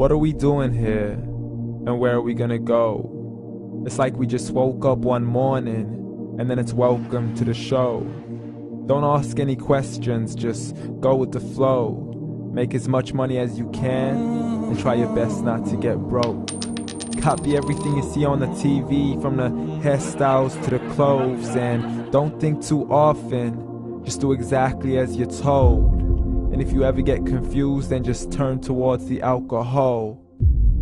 What are we doing here? And where are we gonna go? It's like we just woke up one morning and then it's welcome to the show. Don't ask any questions, just go with the flow. Make as much money as you can and try your best not to get broke. Copy everything you see on the TV, from the hairstyles to the clothes, and don't think too often, just do exactly as you're told. And if you ever get confused, then just turn towards the alcohol.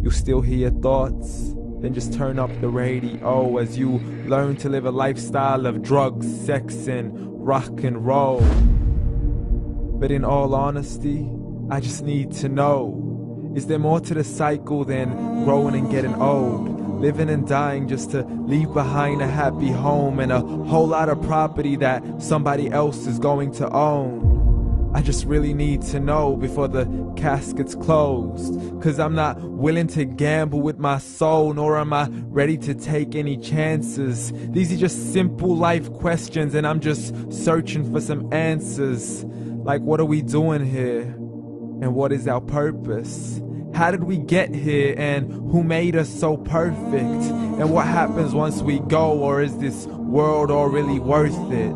You'll still hear your thoughts, then just turn up the radio as you learn to live a lifestyle of drugs, sex, and rock and roll. But in all honesty, I just need to know, is there more to the cycle than growing and getting old? Living and dying just to leave behind a happy home and a whole lot of property that somebody else is going to own. I just really need to know before the casket's closed, 'cause I'm not willing to gamble with my soul, nor am I ready to take any chances. These are just simple life questions and I'm just searching for some answers. Like, what are we doing here? And what is our purpose? How did we get here, and who made us so perfect? And what happens once we go, or is this world all really worth it?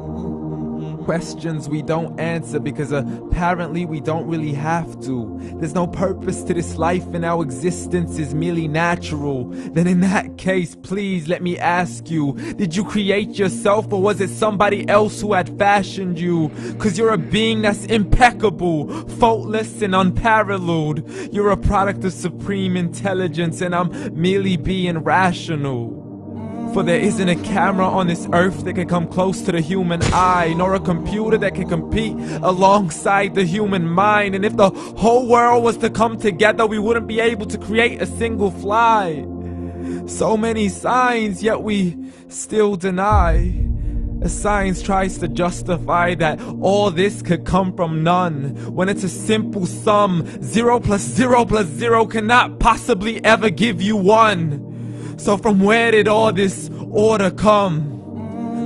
Questions we don't answer because apparently we don't really have to. There's no purpose to this life and our existence is merely natural. Then in that case, please let me ask you, did you create yourself, or was it somebody else who had fashioned you? 'Cause you're a being that's impeccable, faultless and unparalleled. You're a product of supreme intelligence and I'm merely being rational. For there isn't a camera on this earth that can come close to the human eye, nor a computer that can compete alongside the human mind. And if the whole world was to come together, we wouldn't be able to create a single fly. So many signs, yet we still deny. As science tries to justify that all this could come from none, when it's a simple sum. 0 plus 0 plus 0 cannot possibly ever give you 1. So from where did all this order come?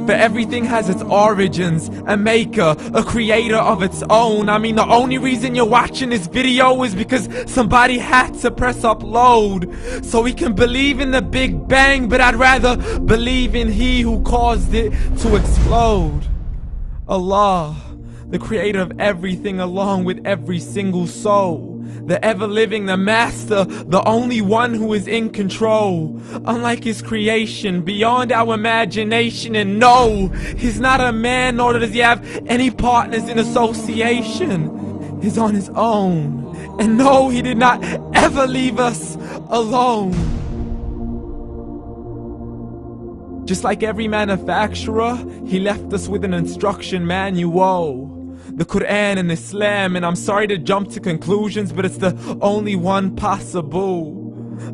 For everything has its origins, a maker, a creator of its own. I mean, the only reason you're watching this video is because somebody had to press upload. So we can believe in the Big Bang, but I'd rather believe in He who caused it to explode. Allah, the creator of everything along with every single soul. The ever-living, the master, the only one who is in control. Unlike his creation, beyond our imagination. And no, he's not a man, nor does he have any partners in association. He's on his own. And no, he did not ever leave us alone. Just like every manufacturer, he left us with an instruction manual. The Quran and Islam, and I'm sorry to jump to conclusions, but it's the only one possible.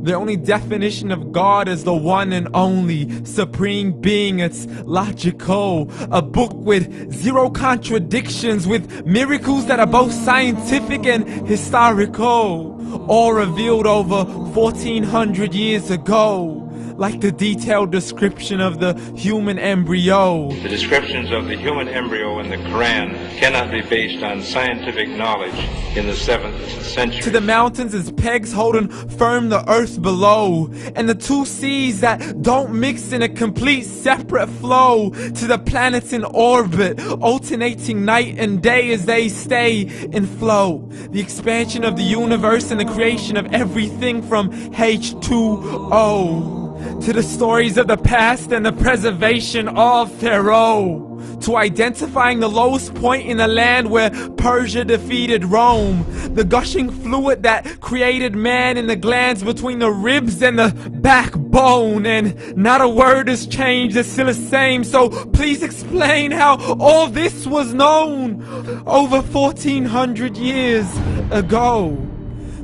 The only definition of God is the one and only supreme being. It's logical, a book with 0 contradictions, with miracles that are both scientific and historical, all revealed over 1400 years ago. Like the detailed description of the human embryo. The descriptions of the human embryo in the Quran cannot be based on scientific knowledge in the 7th century. To the mountains as pegs holding firm the earth below, and the 2 seas that don't mix in a complete separate flow. To the planets in orbit, alternating night and day as they stay in flow. The expansion of the universe and the creation of everything from H2O. To the stories of the past and the preservation of Pharaoh. To identifying the lowest point in the land where Persia defeated Rome. The gushing fluid that created man in the glands between the ribs and the backbone. And not a word has changed, it's still the same. So please explain how all this was known over 1400 years ago.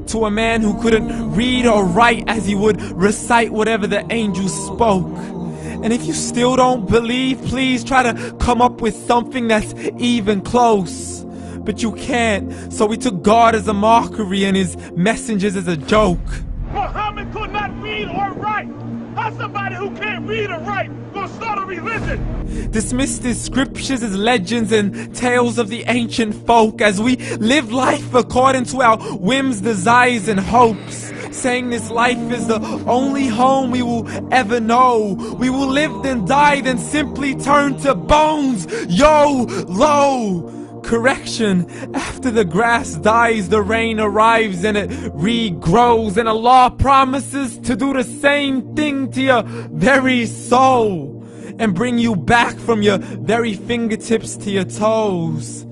To a man who couldn't read or write, as he would recite whatever the angels spoke. And if you still don't believe, please try to come up with something that's even close. But you can't, so we took God as a mockery and his messengers as a joke. Muhammad could not read or write. How's somebody who can't read or write gonna start a religion? Dismissed his scriptures as legends and tales of the ancient folk, as we live life according to our whims, desires, and hopes. saying this life is the only home we will ever know. We will live then die, then simply turn to bones. YOLO! Correction, after the grass dies, the rain arrives and it regrows, and Allah promises to do the same thing to your very soul and bring you back from your very fingertips to your toes,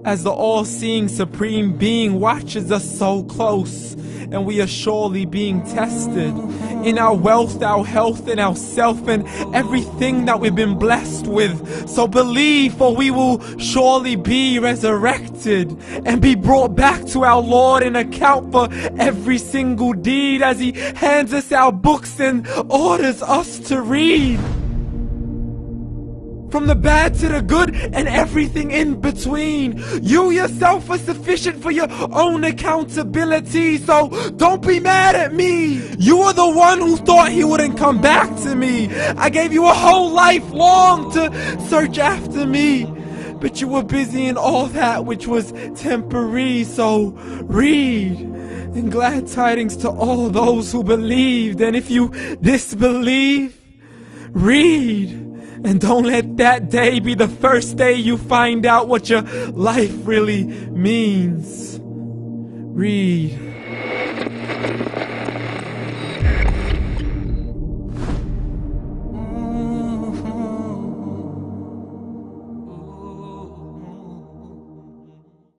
as the all-seeing supreme being watches us so close, and we are surely being tested in our wealth, our health, and our self, and everything that we've been blessed with. So believe, for we will surely be resurrected and be brought back to our Lord and account for every single deed, as He hands us our books and orders us to read. From the bad to the good and everything in between. You yourself are sufficient for your own accountability, so don't be mad at me. You are the one who thought He wouldn't come back to me. I gave you a whole life long to search after me, but you were busy in all that which was temporary. So read, and glad tidings to all those who believed. And if you disbelieve, read. And don't let that day be the first day you find out what your life really means. Read.